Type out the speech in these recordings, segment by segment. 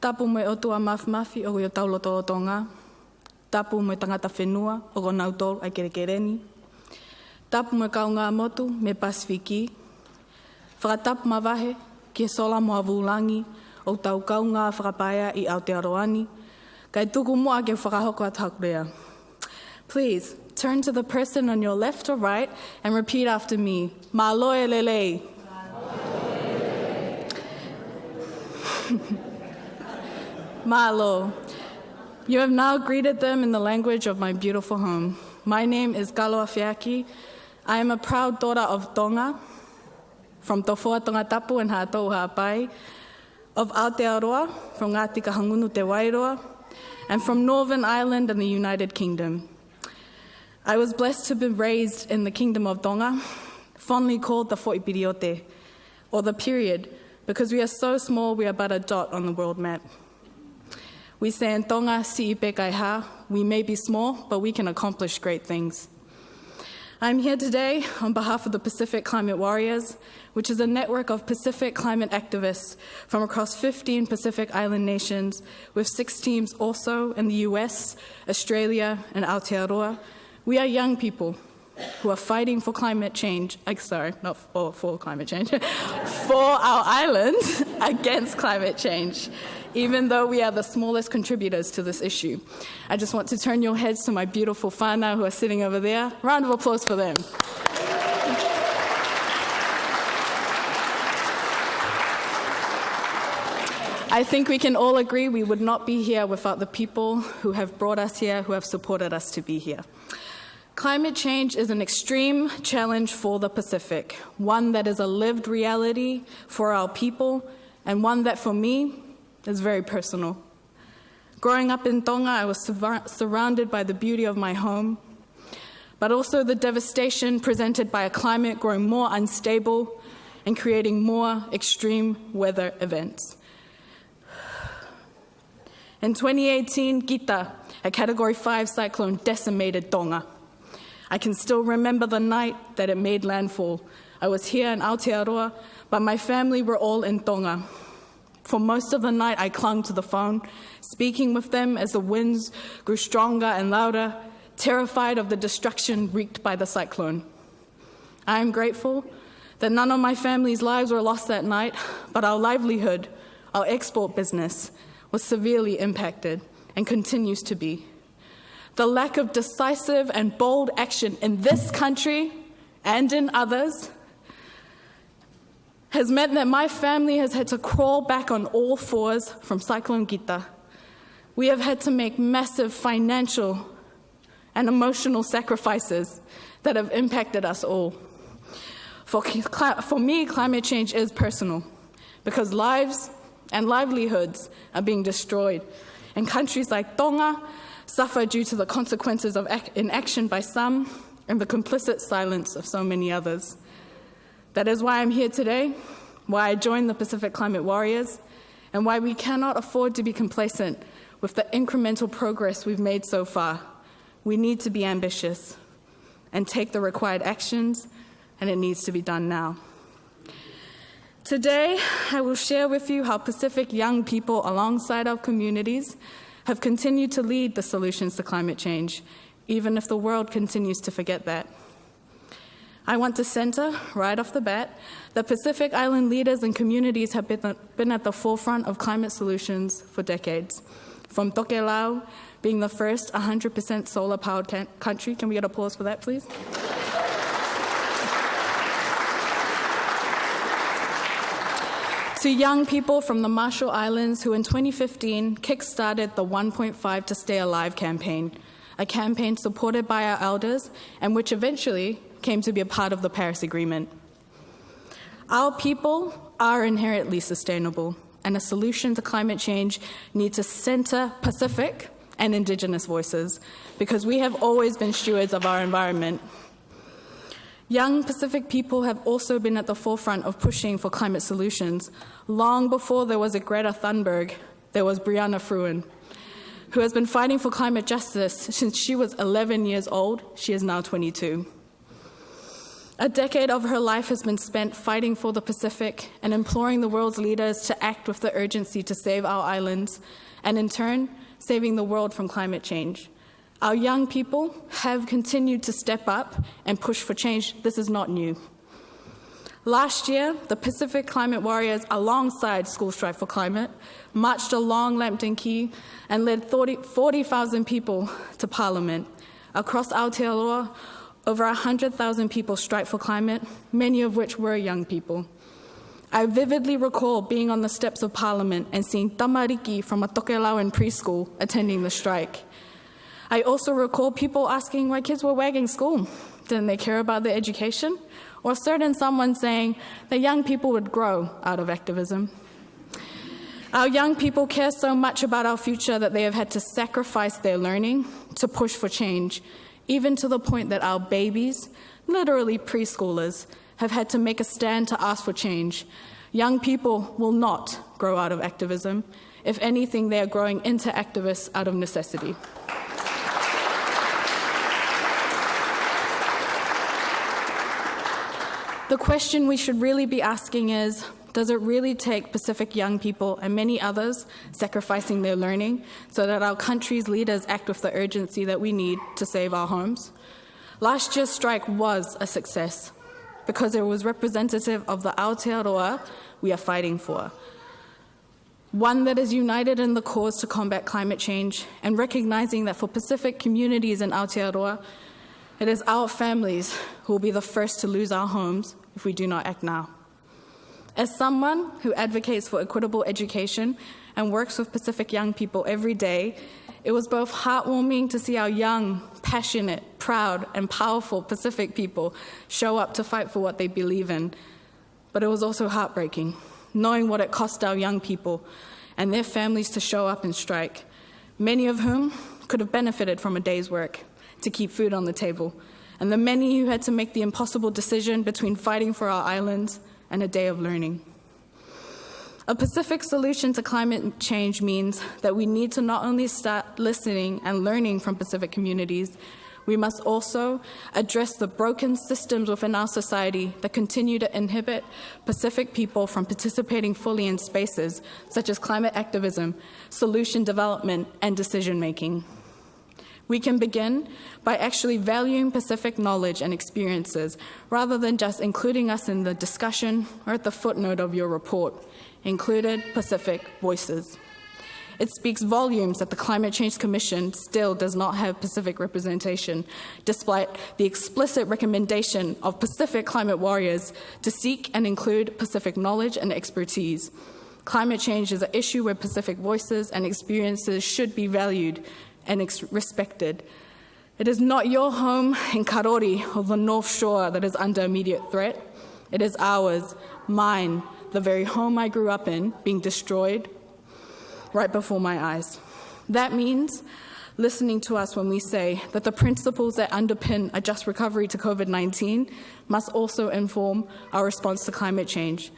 Tapu me otua mafi o yo tauloto o Tonga. Tapu me tangata whenua o go nautol ai kerekereni. Tapu me kaunga motu me Pasifiki. Whakatapu mawahe ki sola moa vulangi o tau kaunga whakapaia I Aotearoa. Kai tuku moa ke whakahoko atakurea. Please, turn to the person on your left or right and repeat after me. Maloe lele. Malo. You have now greeted them in the language of my beautiful home. My name is Kalo Afeaki. I am a proud daughter of Tonga, from Tofua Tonga Tapu and Hatou Ha'apai, of Aotearoa, from Ngāti Kahungunu Te Wairoa, and from Northern Ireland and the United Kingdom. I was blessed to be raised in the Kingdom of Tonga, fondly called the Fo'ipiriote, or the period, because we are so small we are but a dot on the world map. We say in Tonga, si'ipe kai ha, we may be small, but we can accomplish great things. I'm here today on behalf of the Pacific Climate Warriors, which is a network of Pacific climate activists from across 15 Pacific Island nations, with 6 teams also in the US, Australia, and Aotearoa. We are young people who are fighting for climate change, not for climate change, for our island against climate change, even though we are the smallest contributors to this issue. I just want to turn your heads to my beautiful whānau who are sitting over there. Round of applause for them. I think we can all agree we would not be here without the people who have brought us here, who have supported us to be here. Climate change is an extreme challenge for the Pacific, one that is a lived reality for our people, and one that for me is very personal. Growing up in Tonga, I was surrounded by the beauty of my home, but also the devastation presented by a climate growing more unstable and creating more extreme weather events. In 2018, Gita, a Category 5 cyclone, decimated Tonga. I can still remember the night that it made landfall. I was here in Aotearoa, but my family were all in Tonga. For most of the night, I clung to the phone, speaking with them as the winds grew stronger and louder, terrified of the destruction wreaked by the cyclone. I am grateful that none of my family's lives were lost that night, but our livelihood, our export business, was severely impacted and continues to be. The lack of decisive and bold action in this country and in others has meant that my family has had to crawl back on all fours from Cyclone Gita. We have had to make massive financial and emotional sacrifices that have impacted us all. For me, climate change is personal because lives and livelihoods are being destroyed, and countries like Tonga suffer due to the consequences of inaction by some and the complicit silence of so many others. That is why I'm here today, why I joined the Pacific Climate Warriors, and why we cannot afford to be complacent with the incremental progress we've made so far. We need to be ambitious and take the required actions, and it needs to be done now. Today, I will share with you how Pacific young people alongside our communities have continued to lead the solutions to climate change, even if the world continues to forget that. I want to center, right off the bat, that Pacific Island leaders and communities have been at the forefront of climate solutions for decades. From Tokelau being the first 100% solar-powered country. Can we get applause for that, please? To young people from the Marshall Islands who in 2015 kickstarted the 1.5 to Stay Alive campaign, a campaign supported by our elders and which eventually came to be a part of the Paris Agreement. Our people are inherently sustainable, and a solution to climate change needs to center Pacific and Indigenous voices because we have always been stewards of our environment. Young Pacific people have also been at the forefront of pushing for climate solutions. Long before there was a Greta Thunberg, there was Brianna Fruin, who has been fighting for climate justice since she was 11 years old. She is now 22. A decade of her life has been spent fighting for the Pacific and imploring the world's leaders to act with the urgency to save our islands, and in turn, saving the world from climate change. Our young people have continued to step up and push for change. This is not new. Last year, the Pacific Climate Warriors, alongside School Strike for Climate, marched along Lambton Quay and led 40,000 people to Parliament. Across Aotearoa, over 100,000 people strike for climate, many of which were young people. I vividly recall being on the steps of Parliament and seeing tamariki from a Tokelauan preschool attending the strike. I also recall people asking why kids were wagging school. Didn't they care about their education? Or certain someone saying that young people would grow out of activism. Our young people care so much about our future that they have had to sacrifice their learning to push for change, even to the point that our babies, literally preschoolers, have had to make a stand to ask for change. Young people will not grow out of activism. If anything, they are growing into activists out of necessity. The question we should really be asking is, does it really take Pacific young people and many others sacrificing their learning so that our country's leaders act with the urgency that we need to save our homes? Last year's strike was a success because it was representative of the Aotearoa we are fighting for. One that is united in the cause to combat climate change and recognizing that for Pacific communities in Aotearoa, it is our families who will be the first to lose our homes if we do not act now. As someone who advocates for equitable education and works with Pacific young people every day, it was both heartwarming to see our young, passionate, proud, and powerful Pacific people show up to fight for what they believe in. But it was also heartbreaking, knowing what it cost our young people and their families to show up and strike, many of whom could have benefited from a day's work to keep food on the table, and the many who had to make the impossible decision between fighting for our islands and a day of learning. A Pacific solution to climate change means that we need to not only start listening and learning from Pacific communities, we must also address the broken systems within our society that continue to inhibit Pacific people from participating fully in spaces such as climate activism, solution development, and decision-making. We can begin by actually valuing Pacific knowledge and experiences rather than just including us in the discussion or at the footnote of your report, included Pacific voices. It speaks volumes that the Climate Change Commission still does not have Pacific representation, despite the explicit recommendation of Pacific climate warriors to seek and include Pacific knowledge and expertise. Climate change is an issue where Pacific voices and experiences should be valued and respected. It is not your home in Karori or the North Shore that is under immediate threat. It is ours, mine, the very home I grew up in, being destroyed right before my eyes. That means listening to us when we say that the principles that underpin a just recovery to COVID-19 must also inform our response to climate change.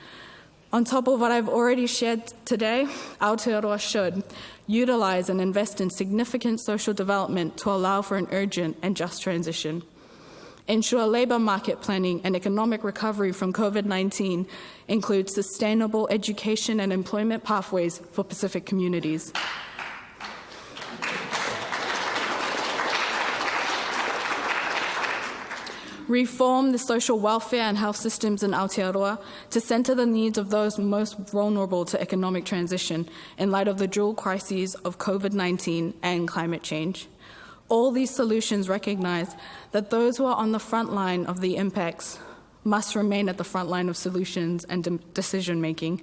On top of what I've already shared today, Aotearoa should utilize and invest in significant social development to allow for an urgent and just transition. Ensure labour market planning and economic recovery from COVID-19 includes sustainable education and employment pathways for Pacific communities. Reform the social welfare and health systems in Aotearoa to centre the needs of those most vulnerable to economic transition in light of the dual crises of COVID-19 and climate change. All these solutions recognise that those who are on the front line of the impacts must remain at the front line of solutions and decision-making.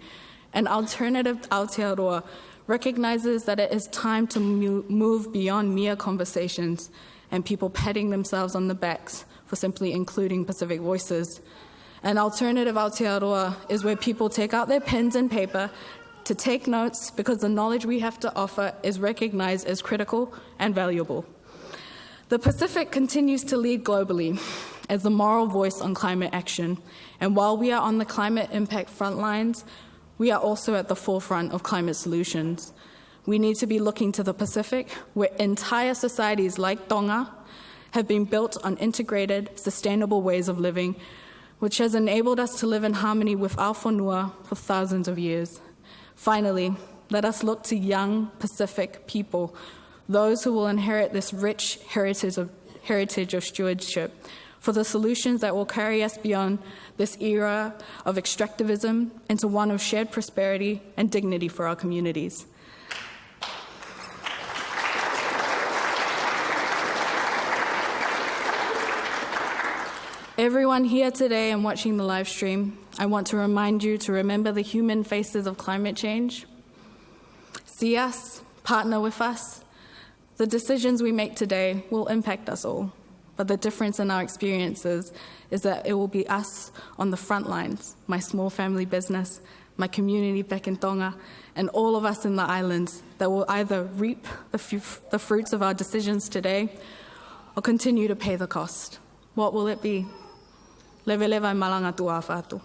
An alternative Aotearoa recognises that it is time to move beyond mere conversations and people patting themselves on the backs for simply including Pacific voices. An alternative Aotearoa is where people take out their pens and paper to take notes because the knowledge we have to offer is recognized as critical and valuable. The Pacific continues to lead globally as the moral voice on climate action, and while we are on the climate impact front lines, we are also at the forefront of climate solutions. We need to be looking to the Pacific, where entire societies like Tonga have been built on integrated, sustainable ways of living, which has enabled us to live in harmony with our whanua for thousands of years. Finally, let us look to young Pacific people, those who will inherit this rich heritage of stewardship, for the solutions that will carry us beyond this era of extractivism into one of shared prosperity and dignity for our communities. Everyone here today and watching the live stream, I want to remind you to remember the human faces of climate change. See us, partner with us. The decisions we make today will impact us all, but the difference in our experiences is that it will be us on the front lines, my small family business, my community back in Tonga, and all of us in the islands that will either reap the fruits of our decisions today or continue to pay the cost. What will it be? Leve leva malanga tu a whātu.